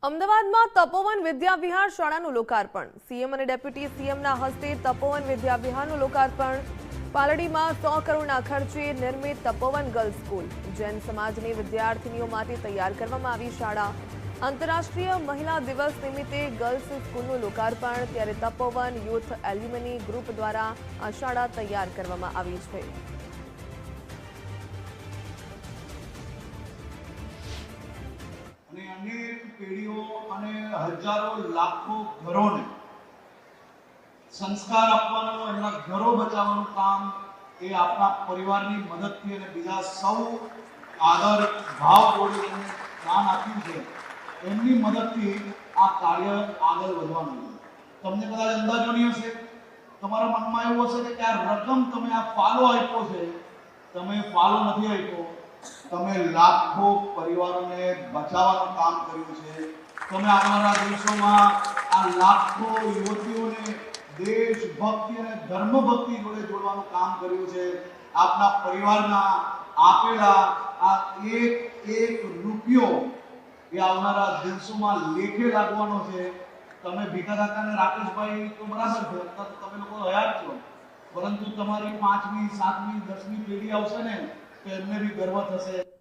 અમદાવાદમાં તપોવન વિદ્યાવિહાર શાળાનું લોકાર્પણ। સીએમ અને ડેપ્યુટી સીએમના હસ્તે તપોવન વિદ્યાવિહારનું લોકાર્પણ। પાલડીમાં 100 કરોડના ખર્ચે નિર્મિત તપોવન ગર્લ્સ સ્કૂલ। જૈન સમાજની વિદ્યાર્થીનીઓ માટે તૈયાર કરવામાં આવી શાળા। આંતરરાષ્ટ્રીય મહિલા દિવસ નિમિત્તે ગર્લ્સ સ્કૂલનું લોકાર્પણ। ત્યારે તપોવન યુથ એલ્યુમની ગ્રુપ દ્વારા આ શાળા તૈયાર કરવામાં આવી છે। अनेक पीढ़ियों અને હજારો લાખો ઘરોને સંસ્કાર આપવાનું એમના ઘરો બચાવવાનું કામ એ આપણા પરિવારની મદદથી અને બીજા સૌ આદર ભાવ જોડી એમને દાન આપ્યું છે એમની મદદથી આ કાર્ય આગળ વધવાનું છે। તમને કદાચ અંદાજો નહીં હશે, તમારા મનમાં એવું હશે કે આ રકમ તમે આ ફાળો આપ્યો છે, તમે ફાળો નથી આપ્યો, તમે લાખો પરિવારોને બચાવવાનું કામ કર્યું છે। તમે આવનારા દિવસોમાં આ લાખો યુવતીઓને દેશભક્તિ અને ધર્મભક્તિ જોડે જોડવાનું કામ કર્યું છે। આપના પરિવારના આપેલા આ એક રૂપિયો એ આવનારા દિવસોમાં લેખે લાગવાનો છે। તમે ભીખા કાકા અને રાકેશભાઈ તો બરાબર છે, તમે લોકો હયાત છો, પરંતુ તમારી 5મી 7મી 10મી પેઢી આવશે ને તો એમને બી ગર્વ થશે।